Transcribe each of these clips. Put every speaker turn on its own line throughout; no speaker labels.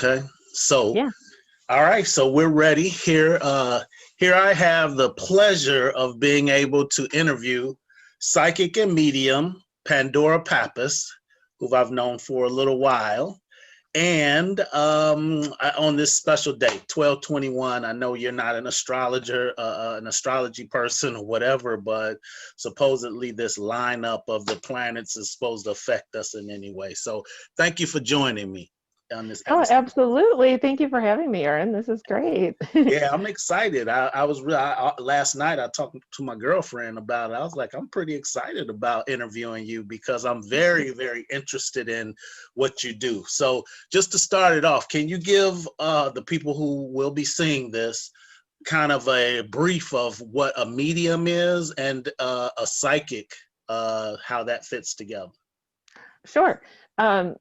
Okay. So,
Yeah.
all right. So we're ready here. Here I have the pleasure of being able to interview psychic and medium Pandora Pappas, who I've known for a little while. And on this special date, 12/21, I know you're not an astrologer, an astrology person or whatever, but supposedly this lineup of the planets is supposed to affect us in any way. So thank you for joining me on this
Oh,
episode.
absolutely. Thank you for having me, Erin. This is great.
Yeah, I'm excited. I was last night. I talked to my girlfriend about it. I was like, I'm pretty excited about interviewing you because I'm very, very interested in what you do. So, just to start it off, can you give the people who will be seeing this kind of a brief of what a medium is and a psychic, how that fits together?
Sure.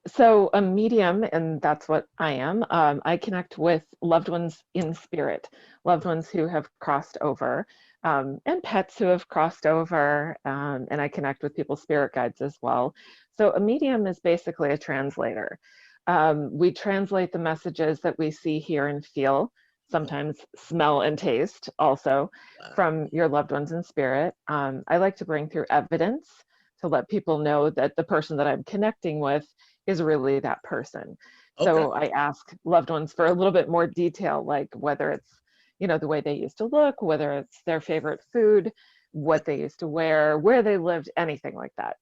So a medium, and that's what I am. I connect with loved ones in spirit, loved ones who have crossed over, and pets who have crossed over, and I connect with people's spirit guides as well. So a medium is basically a translator. We translate the messages that we see, hear, and feel, sometimes smell and taste also, from your loved ones in spirit. I like to bring through evidence to let people know that the person that I'm connecting with is really that person.
Okay.
So I ask loved ones for a little bit more detail, like whether it's, the way they used to look, whether it's their favorite food, what they used to wear, where they lived, anything like that,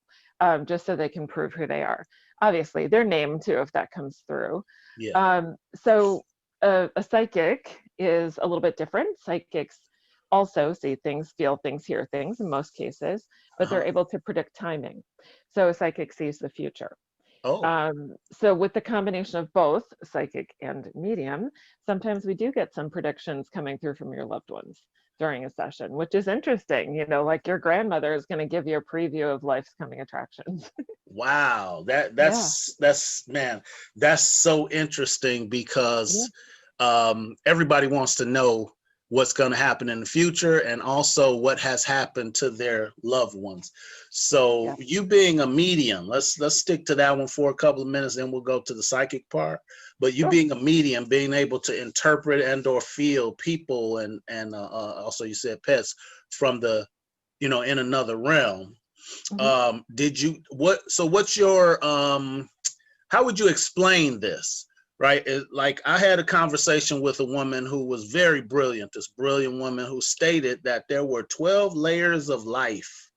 just so they can prove who they are. Obviously, their name too, if that comes through.
Yeah.
So a psychic is a little bit different. Psychics also see things, feel things, hear things in most cases, but
Uh-huh.
they're able to predict timing. So a psychic sees the future.
Oh.
So with the combination of both psychic and medium, sometimes we do get some predictions coming through from your loved ones during a session, which is interesting. Like your grandmother is going to give you a preview of life's coming attractions.
Wow, that
Yeah.
that's man, that's so interesting
Yeah.
because everybody wants to know what's going to happen in the future and also what has happened to their loved ones. So
Yeah.
you being a medium, let's stick to that one for a couple of minutes, then we'll go to the psychic part. But you
Sure.
being a medium, being able to interpret and or feel people and also you said pets from the in another realm.
Mhm.
Did you what's your how would you explain this? Right? Like I had a conversation with a woman who was very brilliant, this brilliant woman who stated that there were 12 layers of life,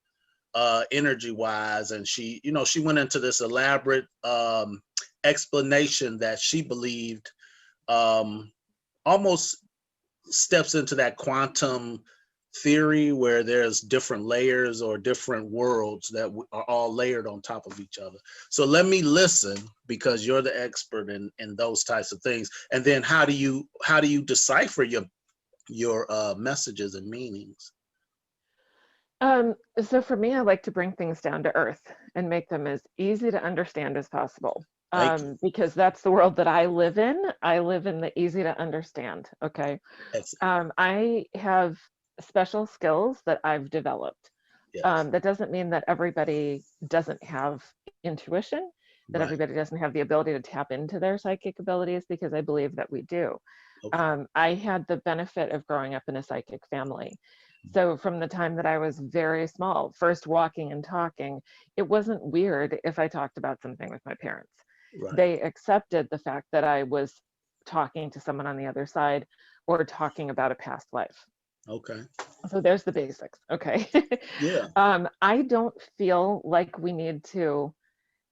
energy wise. And she went into this elaborate explanation that she believed um, almost steps into that quantum theory where there's different layers or different worlds that are all layered on top of each other. So let me listen because you're the expert in those types of things. And then how do you decipher your messages and meanings?
So for me, I like to bring things down to earth and make them as easy to understand as possible.
Thank you.
Because that's the world that I live in. I live in the easy to understand. Okay.
Excellent.
I have special skills that I've developed.
Yes.
That doesn't mean that everybody doesn't have intuition, that
Right.
everybody doesn't have the ability to tap into their psychic abilities, because I believe that we do.
Okay.
I had the benefit of growing up in a psychic family. So from the time that I was very small, first walking and talking, it wasn't weird if I talked about something with my parents.
Right.
They accepted the fact that I was talking to someone on the other side or talking about a past life.
Okay.
So there's the basics. Okay.
Yeah.
I don't feel like we need to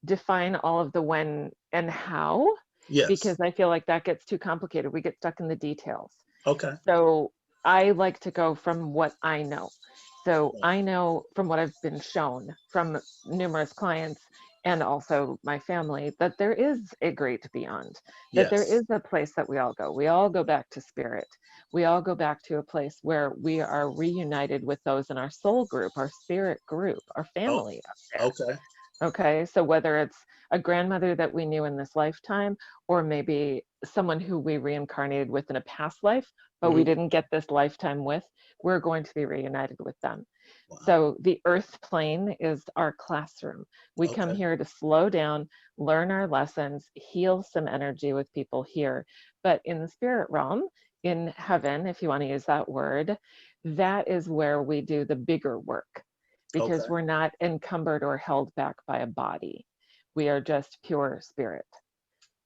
define all of the when and how,
Yes.
because I feel like that gets too complicated. We get stuck in the details.
Okay.
So I like to go from what I know. So I know from what I've been shown from numerous clients and also my family that there is a great beyond, that there
Yes.
is a place that we all go. We all go back to spirit. We all go back to a place where we are reunited with those in our soul group, our spirit group, our
Oh,
family up there.
okay.
Okay, so whether it's a grandmother that we knew in this lifetime, or maybe someone who we reincarnated with in a past life, but we
Mhm.
didn't get this lifetime with, we're going to be reunited with them.
Wow.
So the earth plane is our classroom. We come
Okay.
here to slow down, learn our lessons, heal some energy with people here. But in the spirit realm, in heaven, if you want to use that word, that is where we do the bigger work because
Okay.
we're not encumbered or held back by a body. We are just pure spirit.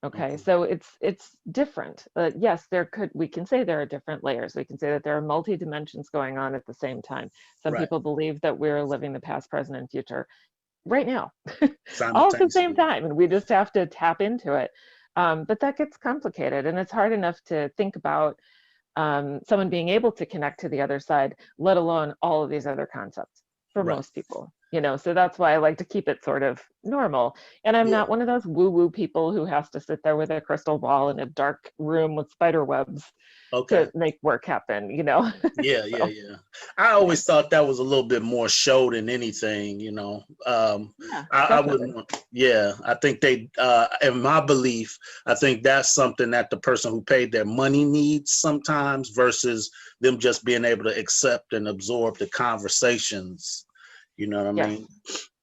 Okay,
Okay.
so it's different. Yes, we can say there are different layers. We can say that there are multi dimensions going on at the same time. Some
Right.
people believe that we're living the past, present, and future right now, all at the same
Simultaneously.
time, and we just have to tap into it. But that gets complicated, and it's hard enough to think about someone being able to connect to the other side, let alone all of these other concepts for
Right.
most people. So that's why I like to keep it sort of normal. And I'm
Yeah.
not one of those woo-woo people who has to sit there with a crystal ball in a dark room with spider webs
Okay.
to make work happen.
Yeah, yeah,
So
yeah. I
yeah,
always thought that was a little bit more show than anything.
yeah,
I
definitely.
wouldn't want, yeah, I think in my belief, I think that's something that the person who paid their money needs sometimes versus them just being able to accept and absorb the conversations. You know what I
Yes.
mean?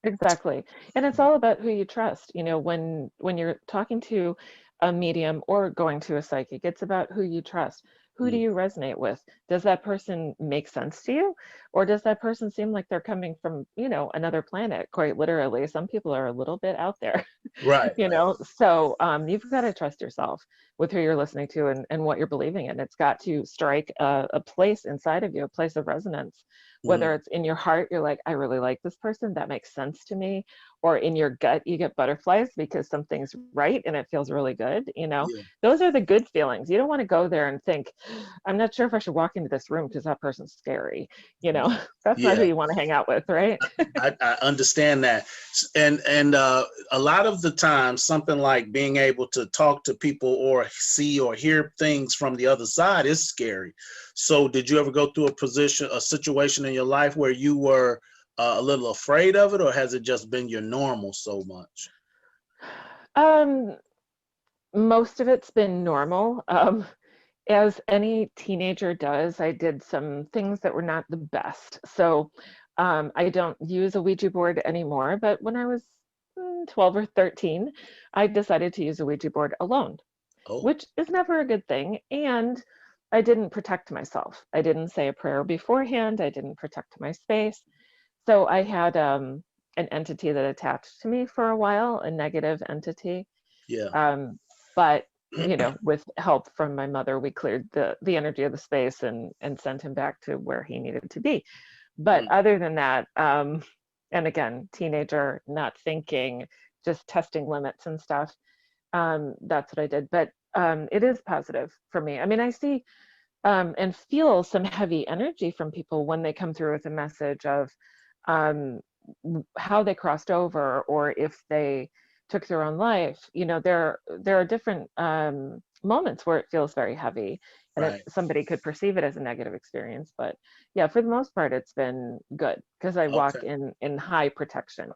Exactly. And it's all about who you trust. When you're talking to a medium or going to a psychic, it's about who you trust. Who do
Mm.
you resonate with? Does that person make sense to you? Or does that person seem like they're coming from another planet, quite literally? Some people are a little bit out there.
Right, right.
So you've got to trust yourself with who you're listening to and what you're believing in. It's got to strike a place inside of you, a place of resonance,
Mhm.
whether it's in your heart, you're like, I really like this person, that makes sense to me, or in your gut you get butterflies because something's right and it feels really good.
Yeah,
Those are the good feelings. You don't want to go there and think, I'm not sure if I should walk into this room because that person's scary you know that's not who
yeah.
you want to hang out with, right?
I understand that, and a lot of the time, something like being able to talk to people or see or hear things from the other side is scary. So, did you ever go through a situation in your life where you were a little afraid of it, or has it just been your normal so much?
um Most of it's been normal. As any teenager does, I did some things that were not the best. So I don't use a Ouija board anymore, but when I was 12 or 13, I decided to use a Ouija board alone,
Oh,
which is never a good thing. And I didn't protect myself. I didn't say a prayer beforehand. I didn't protect my space. So I had an entity that attached to me for a while, a negative entity.
yeah.
Um, but with help from my mother, we cleared the energy of the space and sent him back to where he needed to be. But
Mm.
other than that, and again, teenager, not thinking, just testing limits and stuff. That's what I did. But it is positive for me. I mean, I see and feel some heavy energy from people when they come through with a message of um, how they crossed over or if they took their own life. There are different moments where it feels very heavy, and
Right.
somebody could perceive it as a negative experience. But yeah, for the most part, it's been good because I walk
Okay.
in high protection.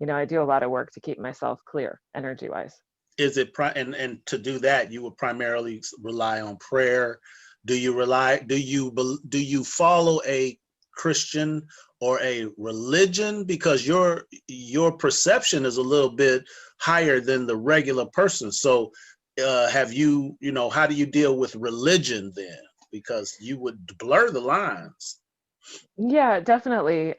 I do a lot of work to keep myself clear energy wise.
Is it and to do that you would primarily rely on prayer? Do you follow a Christian or a religion, because your perception is a little bit higher than the regular person? So have how do you deal with religion then, because you would blur the lines?
Yeah, definitely.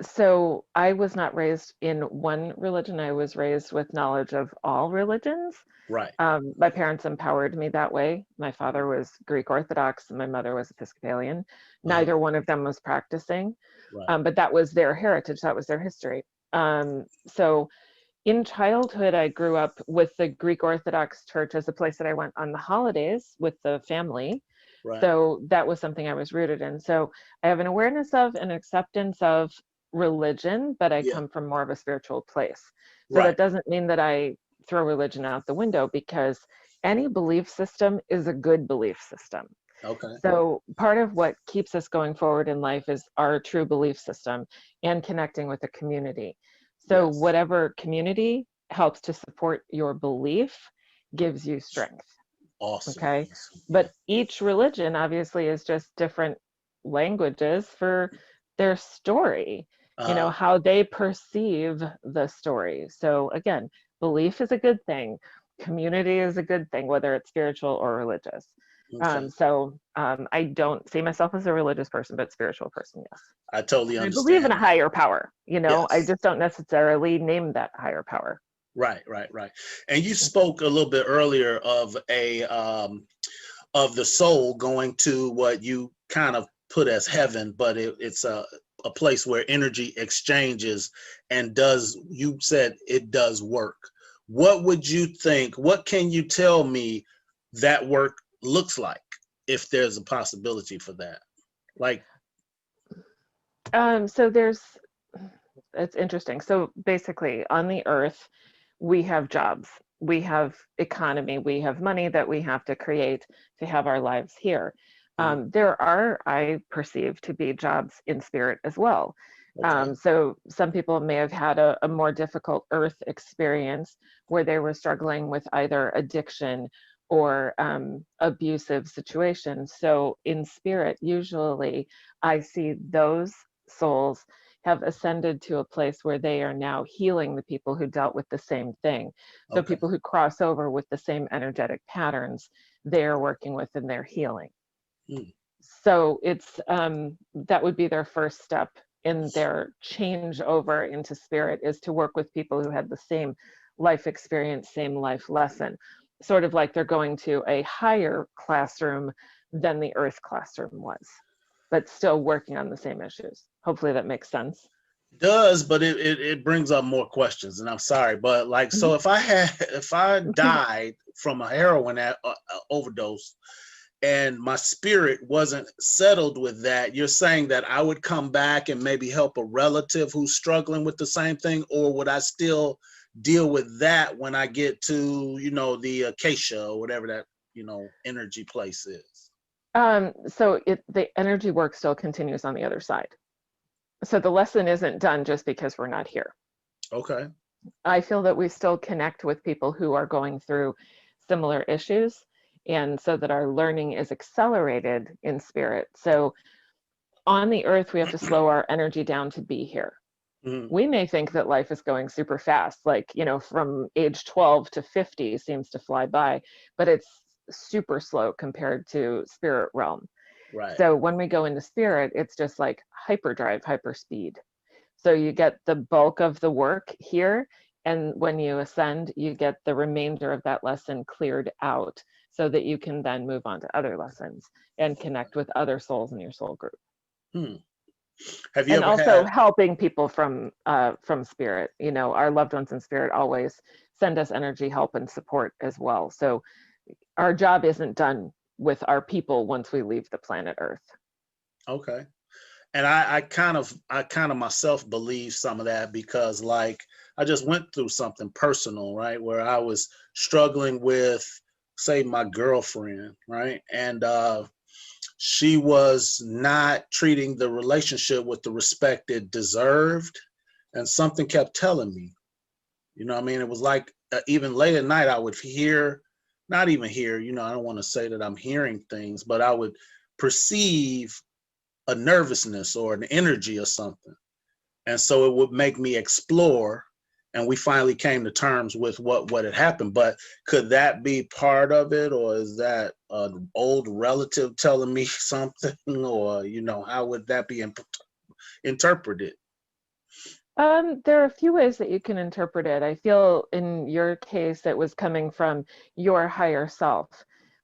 So I was not raised in one religion. I was raised with knowledge of all religions.
Right.
My parents empowered me that way. My father was Greek Orthodox and my mother was Episcopalian.
Uh-huh.
Neither one of them was practicing,
Right.
but that was their heritage, that was their history. So in childhood, I grew up with the Greek Orthodox Church as a place that I went on the holidays with the family.
Right.
So that was something I was rooted in. So I have an awareness of and acceptance of religion, but I
Yeah.
come from more of a spiritual place. So
Right.
that doesn't mean that I throw religion out the window because any belief system is a good belief system.
Okay.
So part of what keeps us going forward in life is our true belief system and connecting with the community. So
Yes.
whatever community helps to support your belief gives you strength.
Awesome.
Okay.
Awesome. Yeah.
But each religion obviously is just different languages for their story,
Uh,
how they perceive the story. So again, belief is a good thing, community is a good thing, whether it's spiritual or religious.
okay.
I don't see myself as a religious person, but spiritual person, yes.
I totally
And I believe in a
understand that.
higher power, I
Yes.
just don't necessarily name that higher power.
Right, right, right. And you spoke a little bit earlier of of the soul going to what you kind of put as heaven, but it's a place where energy exchanges and does, you said it does work. What would you think? What can you tell me that work looks like if there's a possibility for that? Like,
So it's interesting. So basically, on the earth, we have jobs, we have economy, we have money that we have to create to have our lives here.
mm,
There are, I perceive, to be jobs in spirit as well.
okay,
So some people may have had a more difficult earth experience where they were struggling with either addiction or abusive situations. So in spirit, usually I see those souls have ascended to a place where they are now healing the people who dealt with the same thing. So
okay.
people who cross over with the same energetic patterns, they're working with and they're healing.
Mm,
So it's that would be their first step in their change over into spirit, is to work with people who had the same life experience, same life lesson, sort of like they're going to a higher classroom than the earth classroom was, but still working on the same issues. Hopefully that makes sense.
does, but it brings up more questions, and I'm sorry, but like,
Mhm.
so if I died from a heroin overdose and my spirit wasn't settled with that, you're saying that I would come back and maybe help a relative who's struggling with the same thing, or would I still deal with that when I get to, the acacia or whatever that, energy place is?
The energy work still continues on the other side. So the lesson isn't done just because we're not here.
Okay.
I feel that we still connect with people who are going through similar issues, and so that our learning is accelerated in spirit. So on the earth, we have to slow our energy down to be here.
Mhm.
We may think that life is going super fast, like, from age 12 to 50 seems to fly by, but it's super slow compared to spirit realm.
Right.
So when we go into spirit, it's just like hyperdrive, hyperspeed. So you get the bulk of the work here, and when you ascend, you get the remainder of that lesson cleared out so that you can then move on to other lessons and connect with other souls in your soul group.
Hmm. Have you
And
ever
also
had?
helping people from spirit. Our loved ones in spirit always send us energy, help, and support as well. So our job isn't done with our people once we leave the planet Earth.
Okay. And I kind of myself believe some of that because, like, I just went through something personal, right, where I was struggling with, say, my girlfriend, right, and she was not treating the relationship with the respect it deserved, and something kept telling me, what I mean, it was like, even late at night I would hear, not even hear, I don't want to say that I'm hearing things, but I would perceive a nervousness or an energy or something. And so it would make me explore. And we finally came to terms with what had happened. But could that be part of it? Or is that an old relative telling me something? Or, how would that be interpreted?
There are a few ways that you can interpret it. I feel in your case, it was coming from your higher self,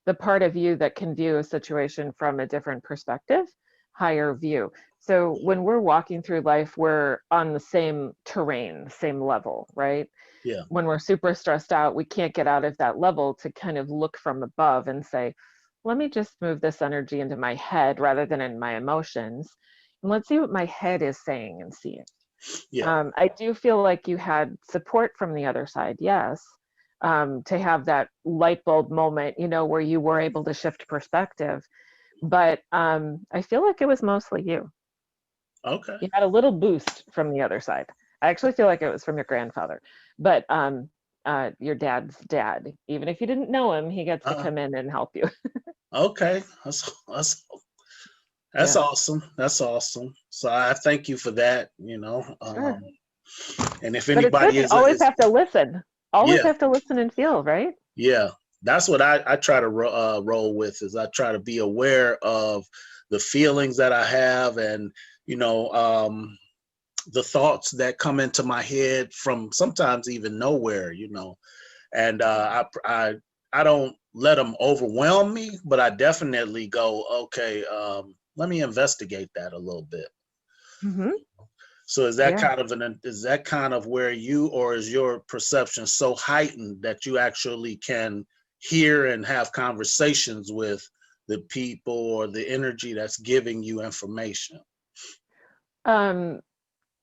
the part of you that can view a situation from a different perspective, higher view. So when we're walking through life, we're on the same terrain, same level, right?
Yeah.
When we're super stressed out, we can't get out of that level to kind of look from above and say, let me just move this energy into my head rather than in my emotions. And let's see what my head is saying and seeing.
Yeah.
I do feel like you had support from the other side, yes, to have that light bulb moment, where you were able to shift perspective. But I feel like it was mostly you.
Okay.
You had a little boost from the other side. I actually feel like it was from your grandfather, but your dad's dad. Even if you didn't know him, he gets to
Uh,
come in and help you.
okay, that's
Yeah,
awesome. That's awesome. So I thank you for that.
sure.
And if
But it's good
anybody
to always have to listen. Always
yeah,
have to listen and feel, right?
yeah, that's what I try to roll with is I try to be aware of the feelings that I have and you know um, the thoughts that come into my head from sometimes even nowhere, and I don't let them overwhelm me, but I definitely go, okay, let me investigate that a little bit.
Hmm.
So
Yeah.
is that kind of where you, or is your perception so heightened that you actually can hear and have conversations with the people or the energy that's giving you information?
Um,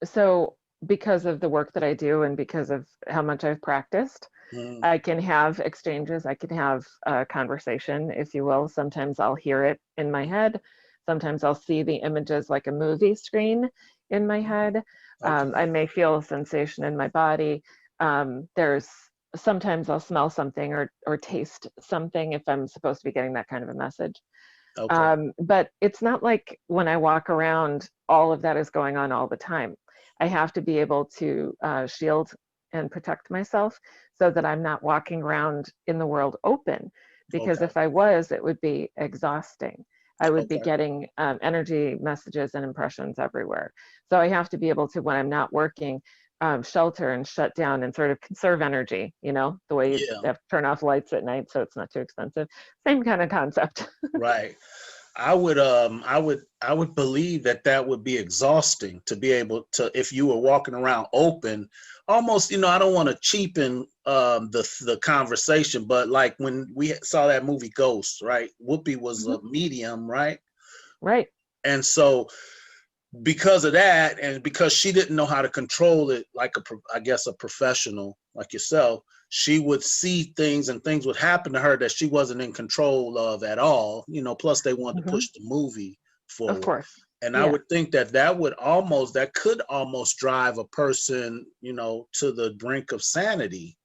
so because of the work that I do and because of how much I've practiced,
Mm,
I can have exchanges. I can have a conversation, if you will. Sometimes I'll hear it in my head. Sometimes I'll see the images like a movie screen in my head. I
okay.
may feel a sensation in my body. There's sometimes I'll smell something or taste something if I'm supposed to be getting that kind of a message.
Okay.
But it's not like when I walk around, all of that is going on all the time. I have to be able to shield and protect myself so that I'm not walking around in the world open. Because
Okay.
if I was, it would be exhausting. I would be
Okay.
getting energy messages and impressions everywhere. So I have to be able to, when I'm not working, shelter and shut down and sort of conserve energy, the way you
Yeah.
have to turn off lights at night so it's not too expensive. Same kind of concept.
Right. I would believe that that would be exhausting to be able to, if you were walking around open, almost, I don't want to cheapen the conversation, but like when we saw that movie Ghost, right? Whoopi was
Mhm.
a medium, right?
Right.
And so because of that, and because she didn't know how to control it like I guess a professional like yourself, she would see things and things would happen to her that she wasn't in control of at all, plus they wanted to
Hmm.
push the movie
Of
forward.
course.
And I
Yeah.
would think that that could almost drive a person, to the brink of sanity,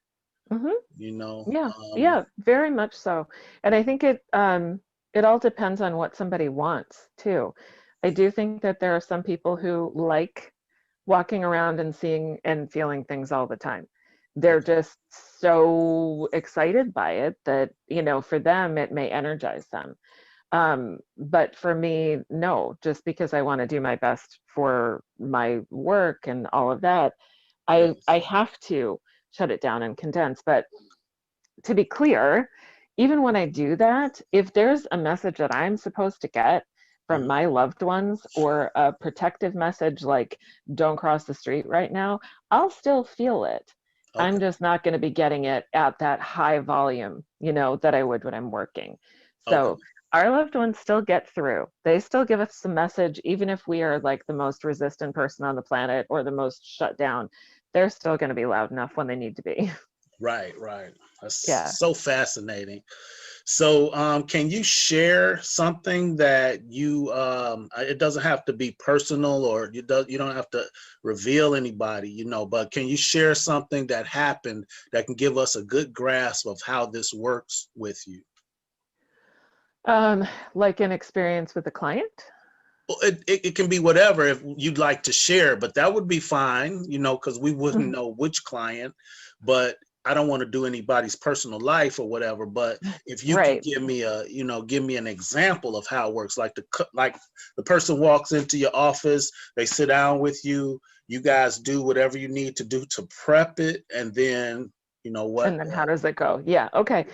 Hmm.
you know
Yeah.
um
Yeah. Very much so. And I think it all depends on what somebody wants too. I do think that there are some people who like walking around and seeing and feeling things all the time. They're
okay.
just so excited by it that, for them, it may energize them. But for me, no, just because I want to do my best for my work and all of that, I
Yes.
have to shut it down and condense. But to be clear, even when I do that, if there's a message that I'm supposed to get from
Mhm.
my loved ones or a protective message like don't cross the street right now, I'll still feel it. I'm
Okay.
just not going to be getting it at that high volume, that I would when I'm working.
Okay.
So our loved ones still get through. They still give us the message, even if we are like the most resistant person on the planet or the most shut down, they're still going to be loud enough when they need to be.
Right, right. That's
Yeah.
so fascinating. So, can you share something that it doesn't have to be personal, or you don't have to reveal anybody, but can you share something that happened that can give us a good grasp of how this works with you?
Um, like an experience with a client?
Well, it can be whatever if you'd like to share, but that would be fine, because we wouldn't
Mhm.
know which client, but I don't want to do anybody's personal life or whatever. But if you could
Right.
give me an example of how it works, like like the person walks into your office, they sit down with you, you guys do whatever you need to do to prep it, and then what?
And then how does it go? Yeah. Okay.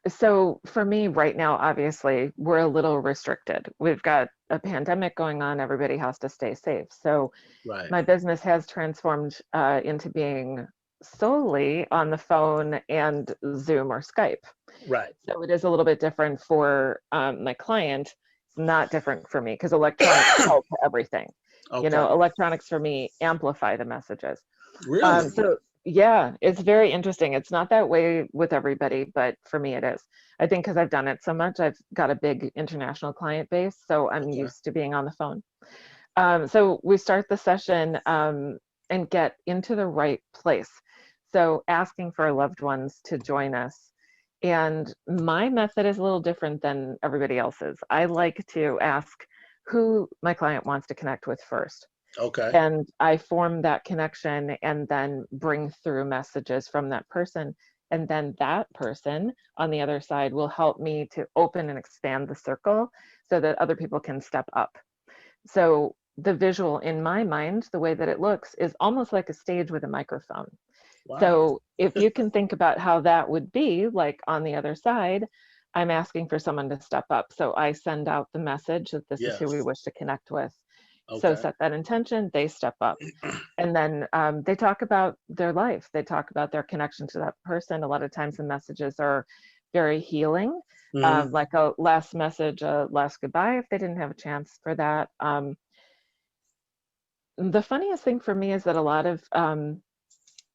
So for me right now, obviously, we're a little restricted. We've got a pandemic going on. Everybody has to stay safe. So
Right,
my business has transformed into being solely on the phone and Zoom or Skype.
right.
So it is a little bit different for my client. It's not different for me because electronics help everything.
Okay.
Electronics for me amplify the messages.
Really?
So yeah, it's very interesting. It's not that way with everybody, but for me it is. I think because I've done it so much, I've got a big international client base, so I'm
Okay.
used to being on the phone. So we start the session, and get into the right place. So asking for loved ones to join us. And my method is a little different than everybody else's. I like to ask who my client wants to connect with first.
Okay.
And I form that connection and then bring through messages from that person. And then that person on the other side will help me to open and expand the circle so that other people can step up. So the visual in my mind, the way that it looks, is almost like a stage with a microphone.
Wow.
So if you can think about how that would be, like on the other side, I'm asking for someone to step up. So I send out the message that this is who we
Yes.
wish to connect with. So
Okay.
set that intention, they step up. And then they talk about their life. They talk about their connection to that person. A lot of times the messages are very healing,
Mhm.
like a last message, a last goodbye if they didn't have a chance for that. The funniest thing for me is that a lot of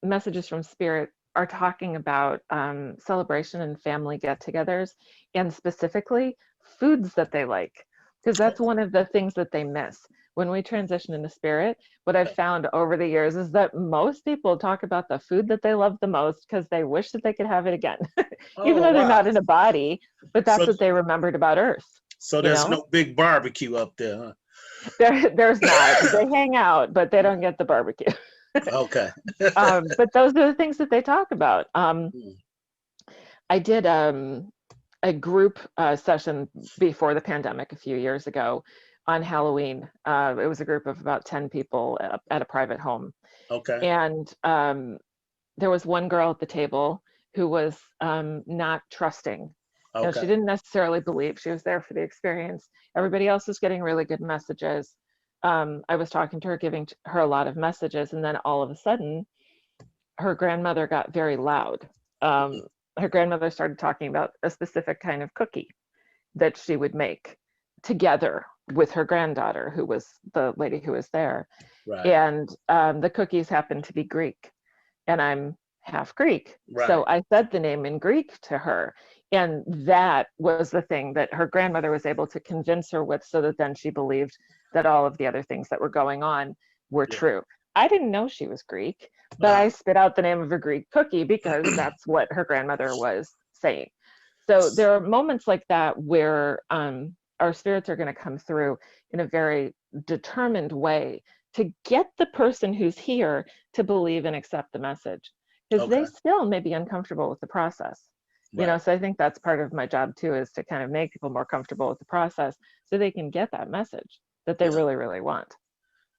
messages from spirit are talking about celebration and family get-togethers, and specifically foods that they like, because that's one of the things that they miss when we transition into spirit. What I've found over the years is that most people talk about the food that they love the most because they wish that they could have it again, even
Oh,
though they're
wow.
not in a body, but that's
So,
what they remembered about Earth.
so
You
there's
know,
no big barbecue up there, huh?
there's not. They hang out, but they don't get the barbecue.
Okay.
But those are the things that they talk about.
Mm.
I did a group session before the pandemic a few years ago on Halloween. It was a group of about 10 people at a private home.
Okay.
And there was one girl at the table who was not trusting. You know, she
Okay.
didn't necessarily believe. She was there for the experience. Everybody else was getting really good messages. I was talking to her, giving her a lot of messages, and then all of a sudden, her grandmother got very loud. Her grandmother started talking about a specific kind of cookie that she would make together with her granddaughter, who was the lady who was there.
Right.
And the cookies happened to be Greek, and I'm half Greek. So
Right.
I said the name in Greek to her. And that was the thing that her grandmother was able to convince her with, so that then she believed that all of the other things that were going on were
Yeah.
true. I didn't know she was Greek, but
Uh-huh.
I spit out the name of a Greek cookie because that's what her grandmother was saying. So there are moments like that where our spirits are going to come through in a very determined way to get the person who's here to believe and accept the message, because they
Okay.
still may be uncomfortable with the process. You know,
Right.
so I think that's part of my job too, is to kind of make people more comfortable with the process so they can get that message that they
Yeah.
really, really want.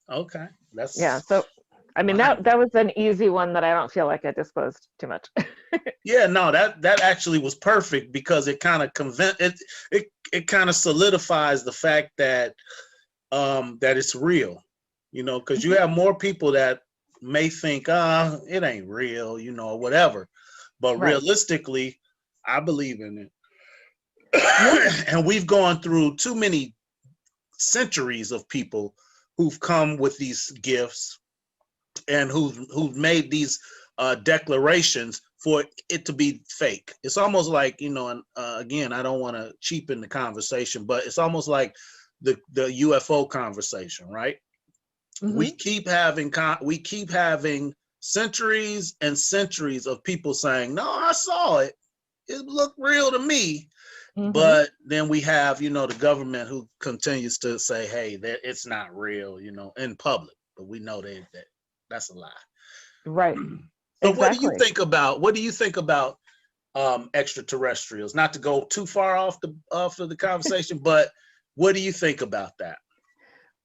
Okay.
Yeah.
That's
So, I mean,
wow.
that was an easy one that I don't feel like I disclosed too much.
Yeah, no, that actually was perfect because it kind of it kind of solidifies the fact that that it's real, you know, because you
Mhm.
have more people that may think, it ain't real, you know, or whatever. But
Right.
realistically, I believe in
Yeah.
it. And we've gone through too many centuries of people who've come with these gifts and who've made these declarations for it to be fake. It's almost like, you know, and again, I don't want to cheapen the conversation, but it's almost like the UFO conversation, right?
Hmm.
We keep having centuries and centuries of people saying, "No, I saw it. It looked real to me."
Hmm.
But then we have, you know, the government who continues to say, "Hey, that it's not real," you know, in public. But we know that's a lie.
Right.
So what do you
Exactly.
think about extraterrestrials? Not to go too far off of the conversation, but what do you think about that?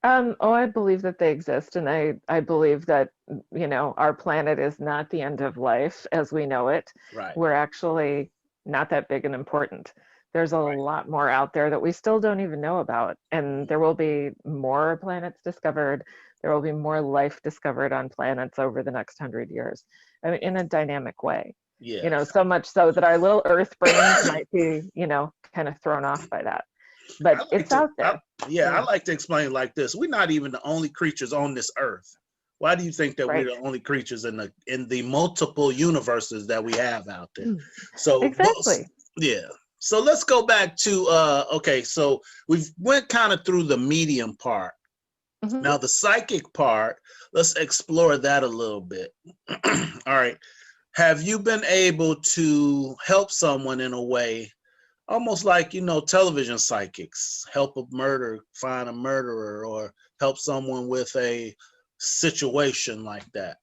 Oh, I believe that they exist, and I believe that, you know, our planet is not the end of life as we know it.
Right,
We're actually not that big and important. There's a
right.
lot more out there that we still don't even know about, and there will be more planets discovered. There will be more life discovered on planets over the next 100 years. I mean, in a dynamic way. You know,
Yes.
so much so that our little Earth brains might be, you know, kind of thrown off by that.
I
But
like
it's
to,
out there.
I
Yeah.
like to explain it like this: we're not even the only creatures on this earth. Why do you think that we're
Right.
the only creatures in the multiple universes that we have out there? So,
Exactly.
yeah. So let's go back to okay. So we've went kind of through the medium part
Mhm.
Now, the psychic part, let's explore that a little bit. All right. Have you been able to help someone in a way, almost like, television psychics, help a murder, find a murderer, or help someone with a situation like that?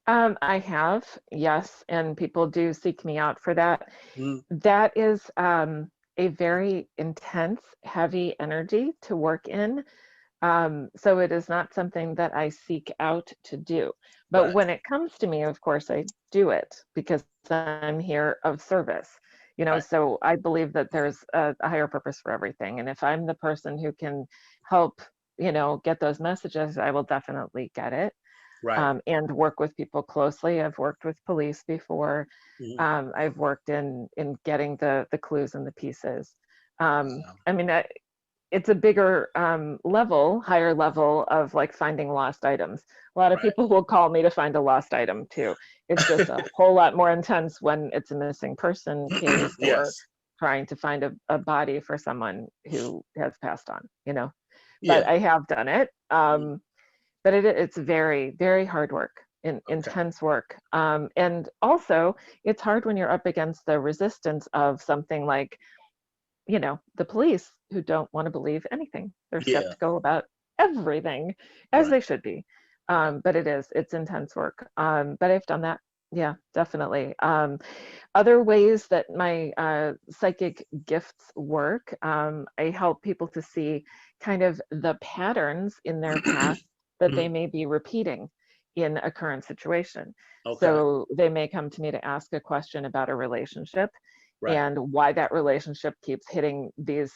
I have, yes, and people do seek me out for that.
Mm,
That is a very intense, heavy energy to work in. So it is not something that I seek out to do. But
right,
when it comes to me, of course, I do it because I'm here of service.
right,
So I believe that there's a higher purpose for everything. And if I'm the person who can help, get those messages, I will definitely get it,
right.
and work with people closely. I've worked with police before.
Mhm.
I've worked in getting the clues and the pieces.
Wow.
I mean, it's a bigger level, higher level of like finding lost items. A lot of
Right.
people will call me to find a lost item too. It's just a whole lot more intense when it's a missing person case or
Yes.
trying to find a body for someone who has passed on. But
Yeah.
I have done it.
Mm,
But it's very, very hard work,
okay.
intense work. And also, it's hard when you're up against the resistance of something like, the police who don't want to believe anything. They're
Yeah.
skeptical about everything, as
Right.
they should be.
Right.
But it's intense work. But I've done that. Yeah, definitely. Other ways that my psychic gifts work, I help people to see kind of the patterns in their past that they
Mhm.
may be repeating in a current situation.
Okay.
So they may come to me to ask a question about a relationship
Right.
and why that relationship keeps hitting these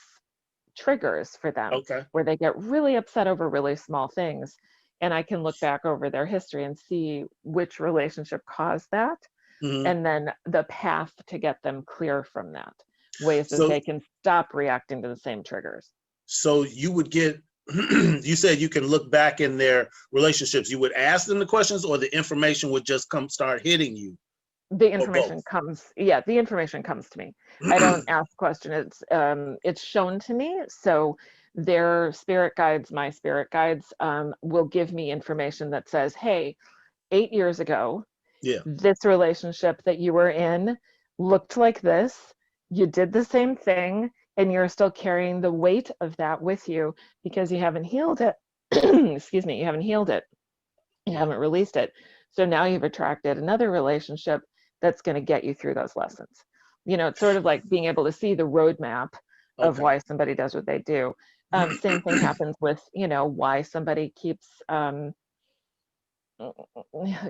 triggers for them,
Okay.
where they get really upset over really small things. And I can look back over their history and see which relationship caused that,
Hmm.
and then the path to get them clear from that, ways that
So,
they can stop reacting to the same triggers.
so you would get, you said you can look back in their relationships. You would ask them the questions, or the information would just come start hitting you,
The
or both.
information comes, yeah, the information comes to me. I don't ask questions. It's shown to me. So their spirit guides, my spirit guides, will give me information that says, hey, 8 years ago,
Yeah.
this relationship that you were in looked like this. You did the same thing, and you're still carrying the weight of that with you because you haven't healed it. Excuse me, you haven't healed it. You
Yeah.
haven't released it. So now you've attracted another relationship that's going to get you through those lessons. It's sort of like being able to see the roadmap of
Okay.
why somebody does what they do. Same thing happens with, why somebody keeps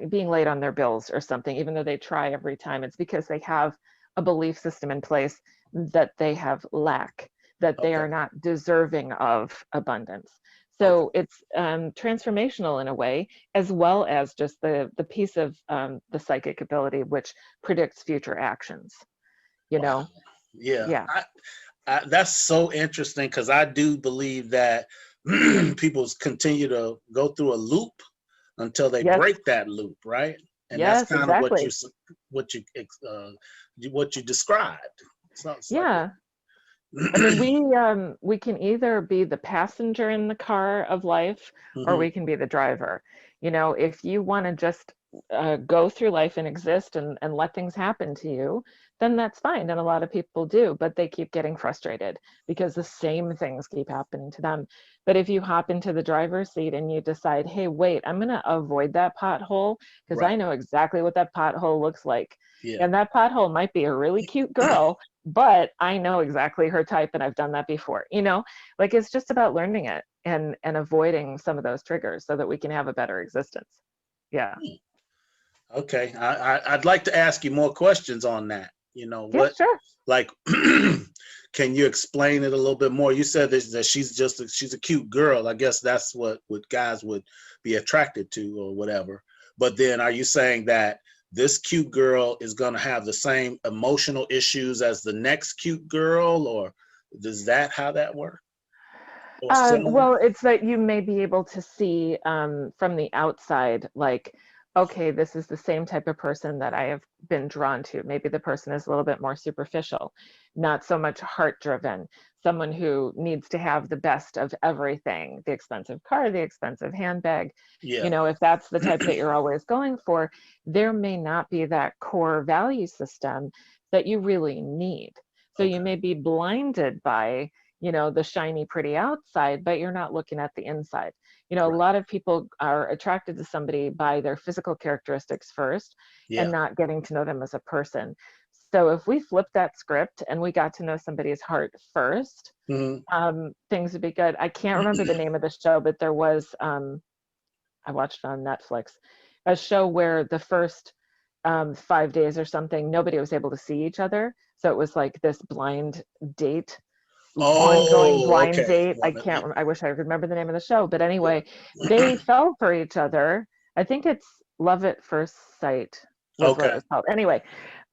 being late on their bills or something, even though they try every time. It's because they have a belief system in place that they have lack, that they
Okay.
are not deserving of abundance.
Okay.
So it's transformational in a way, as well as just the piece of the psychic ability, which predicts future actions. You
Wow.
know,
Yeah.
yeah,
That's so interesting, because I do believe that people continue to go through a loop until they
yes,
break that loop, right? And that's
yes,
kind of
exactly.
what you uh, what you described. Sounds like
Yeah. I mean,
it.
we can either be the passenger in the car of life, or
Hmm.
we can be the driver. If you want to just go through life and exist and let things happen to you, then that's fine. And a lot of people do, but they keep getting frustrated because the same things keep happening to them. But if you hop into the driver's seat and you decide, hey, wait, I'm going to avoid that pothole because I
Right.
know exactly what that pothole looks like.
Yeah.
And that pothole might be a really cute girl, but I know exactly her type and I've done that before. Like it's just about learning it and avoiding some of those triggers so that we can have a better existence. Yeah.
Hmm. Okay. I'd like to ask you more questions on that.
Yeah,
What,
sure.
like, can you explain it a little bit more? You said that she's a cute girl. I guess that's what guys would be attracted to or whatever. But then, are you saying that this cute girl is going to have the same emotional issues as the next cute girl, or does that how that work? Or similar?
Well, it's that you may be able to see from the outside, like, okay, this is the same type of person that I have been drawn to. Maybe the person is a little bit more superficial, not so much heart driven, someone who needs to have the best of everything, the expensive car, the expensive handbag.
Yeah.
If that's the type that you're always going for, there may not be that core value system that you really need. So you
Okay.
may be blinded by, the shiny, pretty outside, but you're not looking at the inside. A
Right.
lot of people are attracted to somebody by their physical characteristics first and
Yeah.
not getting to know them as a person. So if we flip that script and we got to know somebody's heart first,
Hmm.
things would be good. I can't remember the name of the show, but there was, I watched it on Netflix, a show where the first 5 days or something, nobody was able to see each other. So it was like this blind date, ongoing
Oh,
blind
okay.
date.
Yeah.
I wish I could remember the name of the show, but anyway,
Yeah.
they fell for each other. I think it's Love at First Sight was what it
Okay.
was called. Anyway,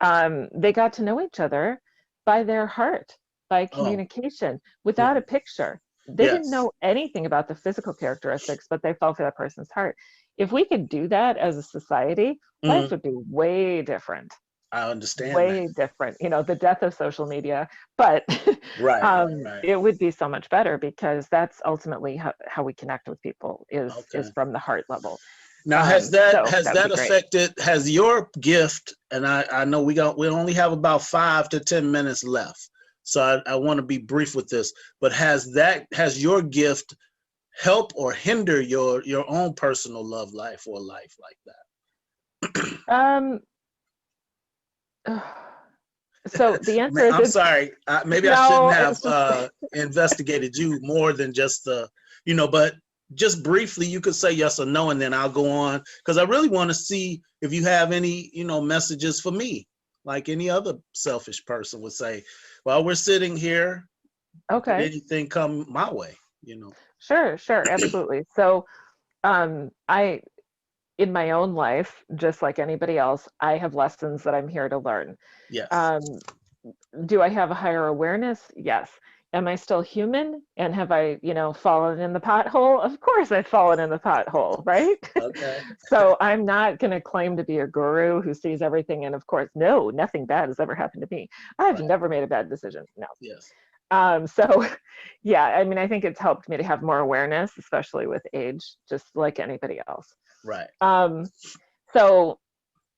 they got to know each other by their heart, by
Oh.
communication, without a
Mhm.
picture. They didn't
Yes.
know anything about the physical characteristics, but they fell for that person's heart. If we could do that as a society, life
Hmm.
would be way different.
I understand that.
Way different, the death of social media, but
Right. Right.
it would be so much better because that's ultimately how we connect with people is
Okay.
from the heart level.
Now, has that
So
has
that would be
that
great.
affected? Has your gift? And I know we only have about 5 to 10 minutes left, so I want to be brief with this. But has your gift help or hinder your own personal love life or life like that?
Um, so the answer is
I'm
it's
sorry. Maybe I shouldn't
no,
have
it's just
investigated you more than just but just briefly, you could say yes or no, and then I'll go on because I really want to see if you have any, messages for me, like any other selfish person would say. While we're sitting here, did
okay.
anything come my way?
Sure, absolutely. So I in my own life, just like anybody else, I have lessons that I'm here to learn.
Yes.
Um, do I have a higher awareness? Yes. Am I still human? And have I, fallen in the pothole? Of course I've fallen in the pothole, right?
Okay.
So I'm not going to claim to be a guru who sees everything. And of course, no, nothing bad has ever happened to me. I've
Right.
never made a bad decision. No.
Yes.
So yeah, I mean, I think it's helped me to have more awareness, especially with age, just like anybody else.
Right.
Um, so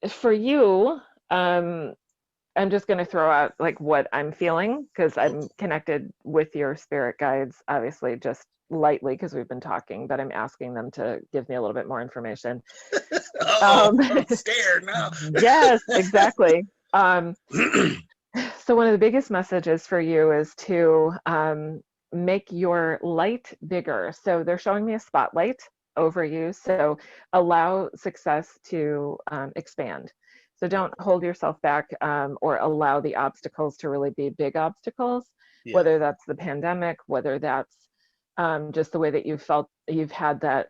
for you, I'm just going to throw out like what I'm feeling because I'm
Okay.
connected with your spirit guides, obviously, just lightly because we've been talking, but I'm asking them to give me a little bit more information.
Uh-oh,
Um,
I'm scared now.
yes, exactly. Um, so one of the biggest messages for you is to make your light bigger. So they're showing me a spotlight over you. So allow success to expand. So don't hold yourself back or allow the obstacles to really be big obstacles,
Yeah.
whether that's the pandemic, whether that's just the way that you've had that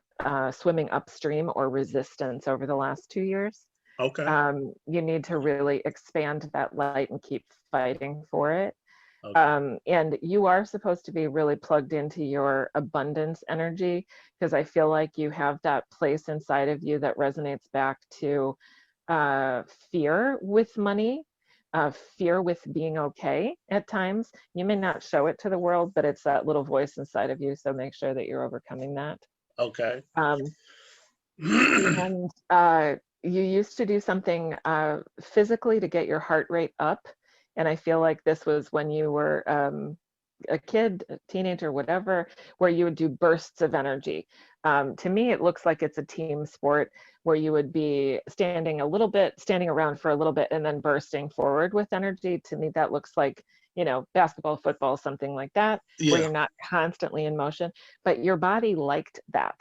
swimming upstream or resistance over the last 2 years.
Okay.
You need to really expand that light and keep fighting for it.
Okay.
And you are supposed to be really plugged into your abundance energy because I feel like you have that place inside of you that resonates back to fear with money, fear with being okay at times. You may not show it to the world, but it's that little voice inside of you. So make sure that you're overcoming that.
Okay.
Um, and you used to do something physically to get your heart rate up. And I feel like this was when you were a kid, a teenager, whatever, where you would do bursts of energy. To me, it looks like it's a team sport where you would be standing around for a little bit, and then bursting forward with energy. To me, that looks like, basketball, football, something like that, where
Yeah.
you're not constantly in motion, but your body liked that.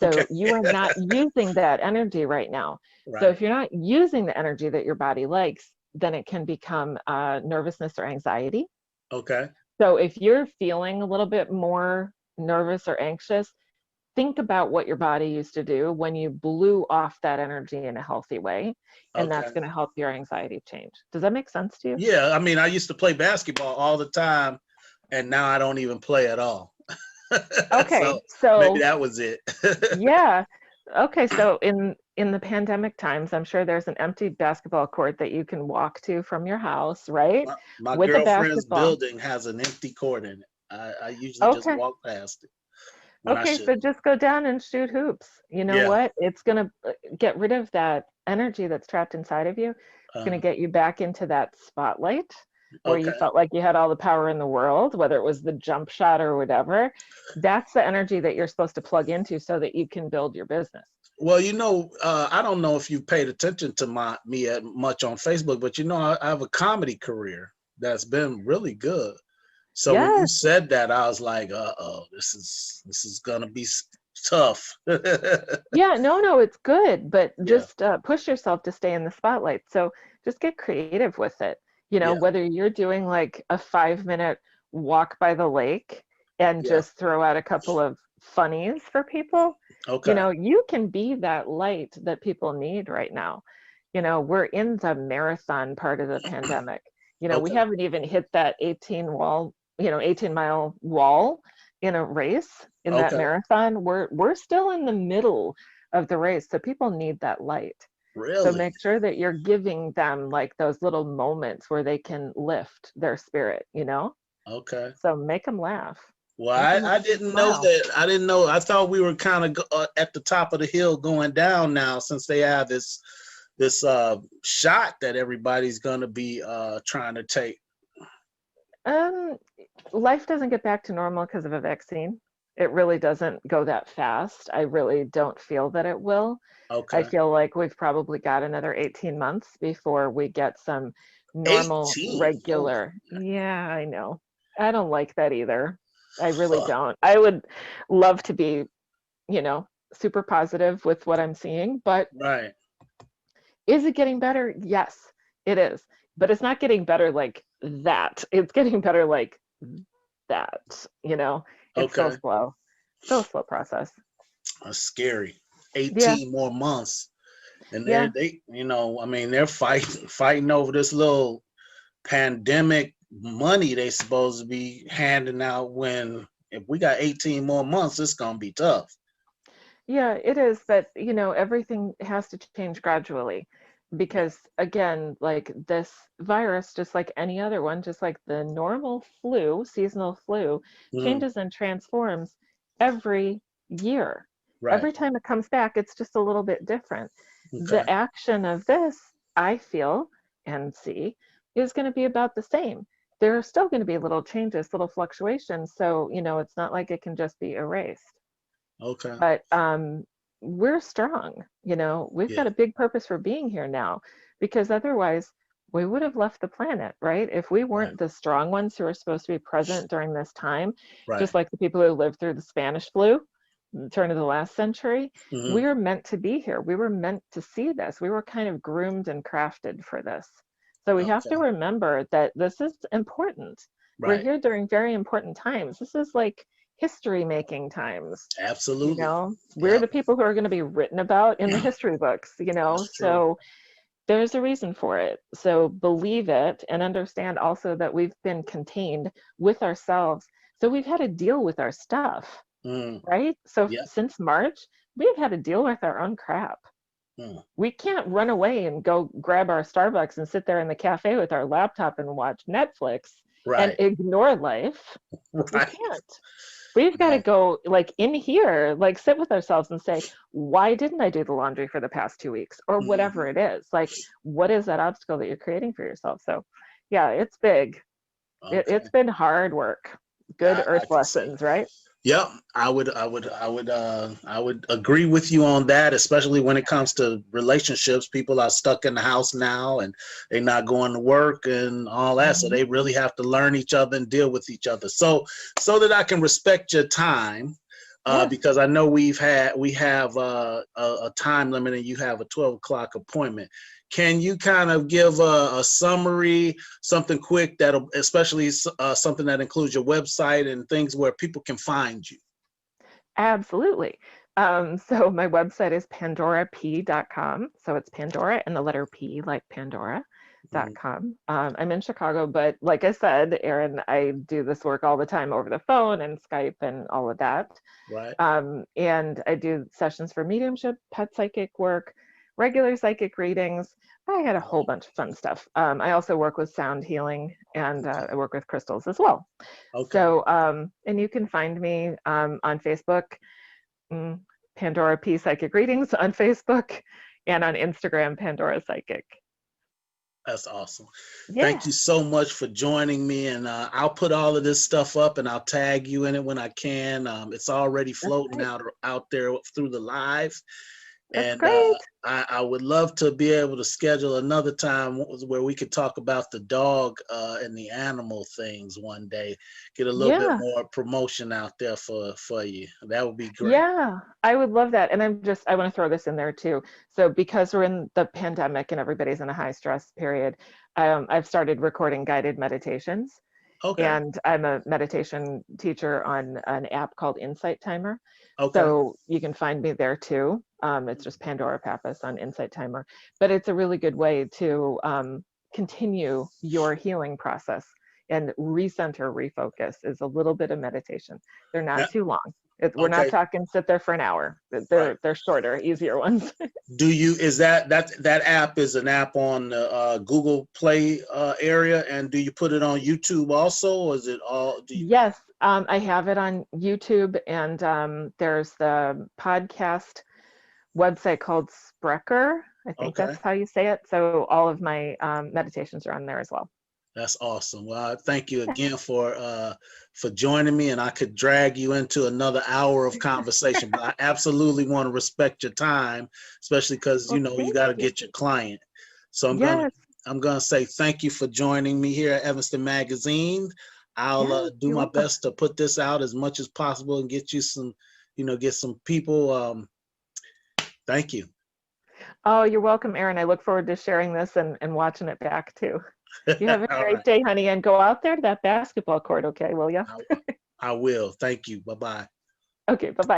Okay.
So you are not using that energy right now. So
Right.
if you're not using the energy that your body likes, then it can become nervousness or anxiety.
Okay.
So if you're feeling a little bit more nervous or anxious, think about what your body used to do when you blew off that energy in a healthy way, and that's
Okay.
going to help your anxiety change. Does that make sense to you?
Yeah. I mean, I used to play basketball all the time, and now I don't even play at all.
Okay,
So maybe
so
that was it.
yeah. Okay, so in the pandemic times, I'm sure there's an empty basketball court that you can walk to from your house, right?
My
With a
girlfriend's
basketball.
building has an empty court in it. I usually just
Okay.
walk past it when I
Okay, so
shouldn't.
just go down and shoot hoops. You know
Yeah.
what? It's gonna get rid of that energy that's trapped inside of you. It's gonna
Uh,
get you back into that spotlight where you
okay.
felt like you had all the power in the world, whether it was the jump shot or whatever. That's the energy that you're supposed to plug into so that you can build your business.
Well, I don't know if you paid attention to me at much on Facebook, but I have a comedy career that's been really good. So when you
Yes.
said that, I was like, "Uh-oh, this is gonna be tough."
Yeah, no, no, it's good, but
Yeah,
just push yourself to stay in the spotlight. So just get creative with it. You know,
yeah,
whether you're doing like a 5 minute walk by the lake and
yeah.
just throw out a couple of funnies for people, you
Okay,
know, you can be that light that people need right now. You know, we're in the marathon part of the pandemic. You know, we
okay,
haven't even hit that 18-mile wall in a race in that
okay.
marathon. We're still in the middle of the race, so people need that light. So
Really?
make sure that you're giving them like those little moments where they can lift their spirit, you know?
Okay.
So make them laugh,
Well,
make
I,
them
I didn't know
smile.
that. I didn't know. I thought we were kind of at the top of the hill going down now, since they have this shot that everybody's gonna be trying to take.
Um, Life doesn't get back to normal because of a vaccine. It really doesn't go that fast. I really don't feel that it will. I
Okay.
feel like we've probably got another 18 months before we get some normal,
18. Oh
regular. Yeah, I know. I don't like that either. I really
my.
don't. I would love to be, you know, super positive with what I'm seeing, but
Right.
is it getting better? Yes, it is. But it's not getting better like that. It's getting better like that, you know? It's so
Okay.
slow. So slow process.
That's scary.
Yeah,
18 more months. And
yeah.
I mean, they're fighting over this little pandemic money they supposed to be handing out, when if we got 18 more months, it's gonna be tough.
Yeah, it is, but you know, everything has to change gradually
Yeah.
because again, like this virus, just like any other one, just like the normal flu, seasonal flu,
Mm,
changes and transforms every year.
right.
Every time it comes back, it's just a little bit different.
Okay.
The action of this, I feel and see, is going to be about the same. There are still going to be little changes, little fluctuations, so you know, it's not like it can just be erased.
Okay.
But we're strong, you know, we've got
Yeah.
a big purpose for being here now because otherwise we would have left the planet, right? If we
Right.
weren't the strong ones who are supposed to be present during this time,
Right.
just like the people who lived through the Spanish flu, the turn of the last century,
Hmm.
we were meant to be here. We were meant to see this. We were kind of groomed and crafted for this. So we have to
Okay.
remember that this is important. We're
Right.
here during very important times. This is like history making times. You
Absolutely.
know, we're
Yep.
the people who are going to be written about in the history books, you know,
That's true.
so there's a reason for it. So believe it and understand also that we've been contained with ourselves. So we've had to deal with our stuff,
Mm.
right? So
Yep.
since March, we've had to deal with our own crap.
Mm.
We can't run away and go grab our Starbucks and sit there in the cafe with our laptop and watch Netflix and
Right.
ignore life. We
Right.
can't. We've got to
No.
go like in here, like sit with ourselves and say, why didn't I do the laundry for the past 2 weeks or whatever
Mhm.
it is? Like, what is that obstacle that you're creating for yourself? So, yeah, it's big. It's
Okay.
been hard work, good
I
earth
can see.
lessons, right?
Yep, I would agree with you on that, especially when it comes to relationships. People are stuck in the house now and they're not going to work and all that. So
Hmm.
they really have to learn each other and deal with each other. So that I can respect your time,
Yeah.
because I know we have a time limit and you have a 12 o'clock appointment. Can you kind of give a summary, something quick that'll, especially something that includes your website and things where people can find you?
Absolutely. So my website is pandorap.com. So it's Pandora and the letter P like Pandora.
Mhm.
I'm in Chicago, but like I said, Aaron, I do this work all the time over the phone and Skype and all of that.
Right.
And I do sessions for mediumship, pet psychic work, regular psychic readings. I had a whole bunch of fun stuff. I also work with sound healing, and I work with crystals as well.
Okay.
So, and you can find me on Facebook, mm, Pandora P Psychic Readings on Facebook, and on Instagram, Pandora Psychic.
That's awesome.
Yeah,
Thank you so much for joining me. And I'll put all of this stuff up and I'll tag you in it when I can. It's already
that's
floating
great.
out there through the live.
That's
And
great.
I would love to be able to schedule another time where we could talk about the dog and the animal things one day. Get a little bit
Yeah.
more promotion out there for you. That would be great.
Yeah, I would love that. And I want to throw this in there too. So because we're in the pandemic and everybody's in a high stress period, I've started recording guided meditations.
Okay.
And I'm a meditation teacher on an app called Insight Timer.
Okay.
So you can find me there too. It's just Pandora Pappas on Insight Timer. But it's a really good way to continue your healing process and recenter, refocus is a little bit of meditation. They're
Yeah.
not too long. We're not
Okay.
talking sit there for an hour.
Right.
They're shorter, easier ones.
Is that app is an app on the Google Play area, and do you put it on YouTube also, or is it all?
Yes, I have it on YouTube, and there's the podcast website called Sprecher. I think
Okay.
that's how you say it. So all of my meditations are on there as well.
That's awesome. Well, thank you again for joining me, and I could drag you into another hour of conversation, but I absolutely want to respect your time, especially because
Well,
you
thank
got to
you.
get your client. So
Yes,
I'm gonna say thank you for joining me here at Evanston Magazine. I'll
yes,
do
you're
my
welcome.
best to put this out as much as possible and get you some, get some people. Thank you.
Oh, you're welcome, Aaron. I look forward to sharing this and watching it back too. You have a
All
great
right.
day, honey, and go out there to that basketball court, okay, will you?
I will. Thank you. Bye-bye.
Okay, bye-bye.